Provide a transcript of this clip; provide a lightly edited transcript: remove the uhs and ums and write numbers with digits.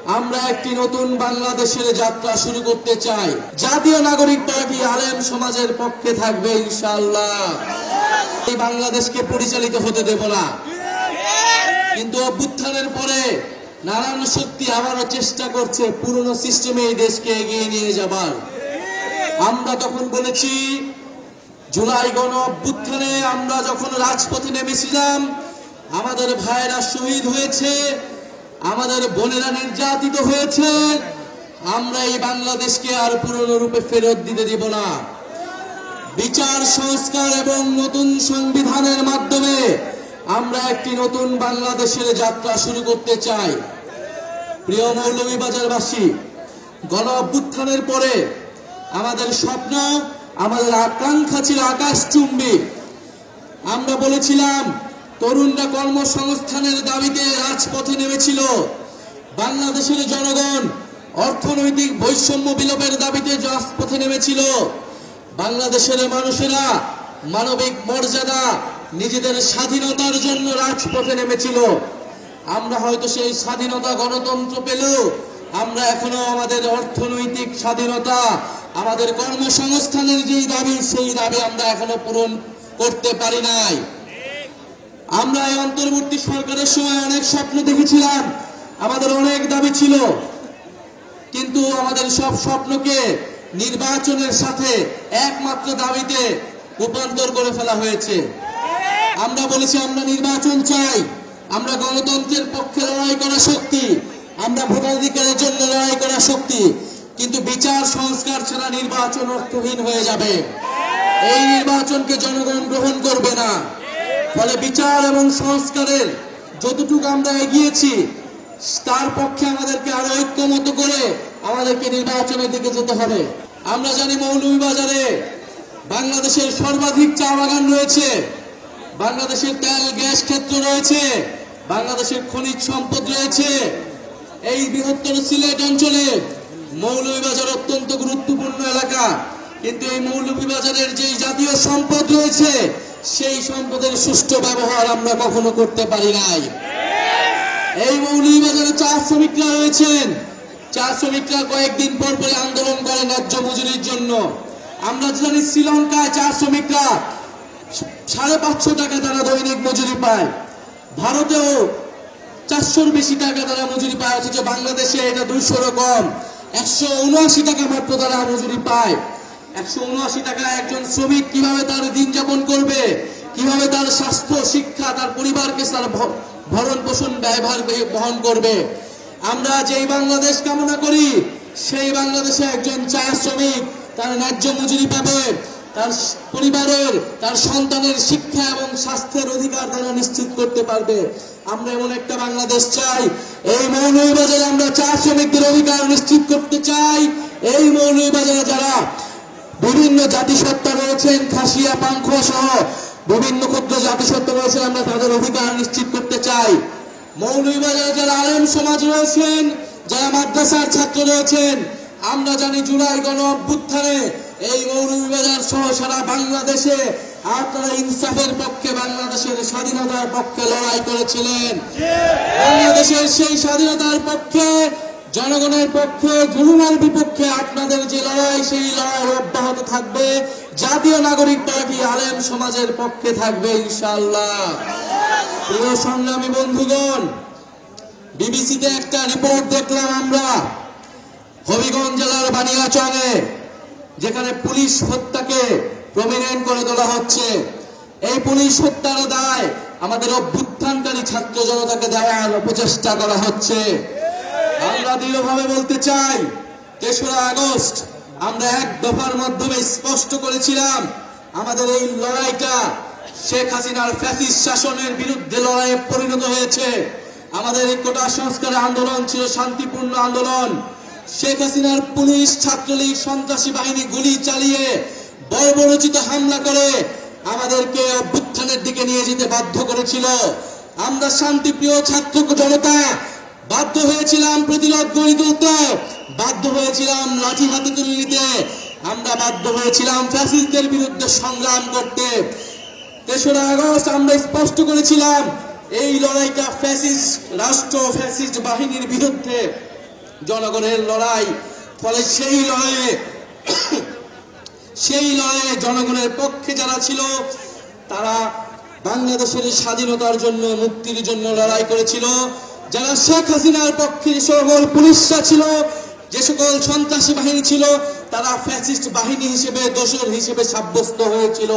আমরা একটি নতুন বাংলাদেশের যাত্রা শুরু করতে চাই। জাতীয় নাগরিক পার্টি আলেম সমাজের পক্ষে থাকবে ইনশাআল্লাহ। এই বাংলাদেশকে পরিচালিত হতে দেব না। কিন্তু অভ্যুত্থানের পরে নানান শক্তি আবারও চেষ্টা করছে পুরনো সিস্টেমে এই দেশকে এগিয়ে নিয়ে যাবার। আমরা তখন বলেছি, জুলাই গণ অভ্যুত্থানে আমরা যখন রাজপথে নেমেছিলাম, আমাদের ভাইয়েরা শহীদ হয়েছে, আমাদের বোনেরা নির্যাতিত হয়েছে। আমরা এই বাংলাদেশকে আর পুরনো রূপে ফেরত দিতে দিব না। বিচার সংস্কার এবং নতুন সংবিধানের মাধ্যমে আমরা একটি নতুন বাংলাদেশের যাত্রা শুরু করতে চাই। প্রিয় মৌলভীবাজারবাসী, গণ অভ্যুত্থানের পরে আমাদের স্বপ্ন, আমাদের আকাঙ্ক্ষা ছিল আকাশচুম্বী। আমরা বলেছিলাম, তরুণরা কর্মসংস্থানের দাবিতে রাজপথে নেমেছিল। বাংলাদেশের জনগণ অর্থনৈতিক বৈষম্য বিলোপের দাবিতে রাজপথে নেমেছিল। বাংলাদেশের মানুষেরা মানবিক মর্যাদা, নিজেদের স্বাধীনতার জন্য রাজপথে নেমেছিল। আমরা হয়তো সেই স্বাধীনতা, গণতন্ত্র পেলেও আমরা এখনো আমাদের অর্থনৈতিক স্বাধীনতা, আমাদের কর্মসংস্থানের যেই দাবি, সেই দাবি আমরা এখনো পূরণ করতে পারি নাই। আমরা এই অন্তর্বর্তী সরকারের সময় অনেক স্বপ্ন দেখেছিলাম, আমাদের অনেক দাবি ছিল, কিন্তু আমাদের সব স্বপ্নকে নির্বাচনের সাথে একমাত্র দাবিতে রূপান্তর করে ফেলা হয়েছে। আমরা বলেছি, আমরা নির্বাচন চাই, আমরা গণতন্ত্রের পক্ষে লড়াই করা শক্তি, আমরা ভোটাধিকারের জন্য লড়াই করা শক্তি, কিন্তু বিচার সংস্কার ছাড়া নির্বাচন অর্থহীন হয়ে যাবে। এই নির্বাচনকে জনগণ গ্রহণ করবে না। ফলে বিচার এবং সংস্কারের যতটুকু আমরা এগিয়েছি, তার পক্ষে আমাদেরকে আরো ঐক্যমত করে আমাদেরকে নির্বাচনের দিকে যেতে হবে। আমরা জানি মৌলভীবাজারে বাংলাদেশের সর্বাধিক চা বাগান রয়েছে, বাংলাদেশের তেল গ্যাস ক্ষেত্র রয়েছে, বাংলাদেশের খনিজ সম্পদ রয়েছে। এই বৃহত্তর সিলেট অঞ্চলে মৌলভীবাজার অত্যন্ত গুরুত্বপূর্ণ এলাকা, কিন্তু এই মৌলভীবাজারের যে জাতীয় সম্পদ রয়েছে, সেই সম্পদের সুষ্ঠু ব্যবহার আমরা কখনো করতে পারি নাই। এই মৌলভীবাজারে চা শ্রমিকরা রয়েছেন, চা শ্রমিকরা কয়েকদিন পর পরে আন্দোলন করে ন্যায্য মজুরির জন্য। আমরা জানি শ্রীলঙ্কায় চা শ্রমিকরা 550 টাকা তারা দৈনিক মজুরি পায়, ভারতেও 400-র বেশি টাকা তারা মজুরি পায়, অথচ বাংলাদেশে এটা 200-রও কম, 179 টাকা মাত্র তারা মজুরি পায়। 179 টাকা একজন শ্রমিক কিভাবে তার দিন যাপন করবে, কিভাবে তার স্বাস্থ্য, শিক্ষা, তার পরিবারকে তার ভরণ পোষণ ব্যয়ভার বহন করবে? আমরা যেই বাংলাদেশ কামনা করি, সেই বাংলাদেশে একজন চা শ্রমিক তার ন্যায্য মজুরি পাবে, তার পরিবারের, তার সন্তানের শিক্ষা এবং স্বাস্থ্যের অধিকার তারা নিশ্চিত করতে পারবে। আমরা এমন একটা বাংলাদেশ চাই। এই মৌলভীবাজারে আমরা চা শ্রমিকদের অধিকার নিশ্চিত করতে চাই। এই মৌলভীবাজারে যারা বিভিন্ন জাতিসত্তা রয়েছেন, খাসিয়া, পাংখুয়া সহ বিভিন্ন ক্ষুদ্র জাতিসত্তা রয়েছেন, আমরা তাদের অধিকার নিশ্চিত করতে চাই। মৌলভীবাজারে যারা আলেম সমাজ রয়েছেন, যারা মাদ্রাসার ছাত্র রয়েছেন, আমরা জানি জুলাই গণ অভ্যুত্থানে এই মৌলভীবাজার সহ সারা বাংলাদেশে আপনারা ইনসাফের পক্ষে, বাংলাদেশের স্বাধীনতার পক্ষে লড়াই করেছিলেন। বাংলাদেশের সেই স্বাধীনতার পক্ষে, জনগণের পক্ষে, জুলুমের বিপক্ষে আপনাদের যে লড়াই, সেই লড়াই অব্যাহত থাকবে। জাতীয় নাগরিক পার্টি আলেম সমাজের পক্ষে থাকবে ইনশাআল্লাহ। প্রিয় সংগ্রামী বন্ধুগণ, বিবিসিতে একটা রিপোর্ট দেখলাম আমরা, হবিগঞ্জ জেলার বানিয়াচংয়ে, যেখানে পুলিশ হত্যাকে প্রমিনেন্ট করে তোলা হচ্ছে। এই পুলিশ হত্যার দায় আমাদের অভ্যুত্থানকারী ছাত্র জনতাকে দেওয়ার অপচেষ্টা করা হচ্ছে। আমরা দৃঢ়ভাবে বলতে চাই, 3রা আগস্ট আমরা এক দফার মাধ্যমে স্পষ্ট করেছিলাম, আমাদের এই লড়াইটা শেখ হাসিনার ফ্যাসিস্ট শাসনের বিরুদ্ধে লড়াইয়ে পরিণত হয়েছে। আমাদের এই কোটা সংস্কারের আন্দোলন ছিল শান্তিপূর্ণ আন্দোলন। শেখ হাসিনার পুলিশ, ছাত্রলীগ, সন্ত্রাসী বাহিনী গুলি চালিয়ে বর্বরোচিত হামলা করে আমাদেরকে অভ্যুত্থানের দিকে নিয়ে যেতে বাধ্য করেছিল। আমরা শান্তিপ্রিয় ছাত্র জনতা বাধ্য হয়েছিলাম প্রতিরোধ গড়ে তুলতে, বাধ্য হয়েছিলাম লাঠি হাতে তুলে নিতে, আমরা বাধ্য হয়েছিলাম ফ্যাসিস্টদের বিরুদ্ধে সংগ্রাম করতে। 3রা আগস্ট আমরা স্পষ্ট করেছিলাম, এই লড়াইটা ফ্যাসিস্ট রাষ্ট্র, ফ্যাসিস্ট বাহিনীর বিরুদ্ধে। জনগণের লড়াই। ফলে সেই লড়াইয়ে জনগণের পক্ষে যারা ছিল তারা বাংলাদেশের স্বাধীনতার জন্য, মুক্তির জন্য লড়াই করেছিল। যারা শেখ হাসিনার পক্ষে যে সকল পুলিশরা ছিল, যে সকল সন্ত্রাসী বাহিনী ছিল, তারা ফ্যাসিস্ট বাহিনী হিসেবে, দোসর হিসেবে সাব্যস্ত হয়েছিল।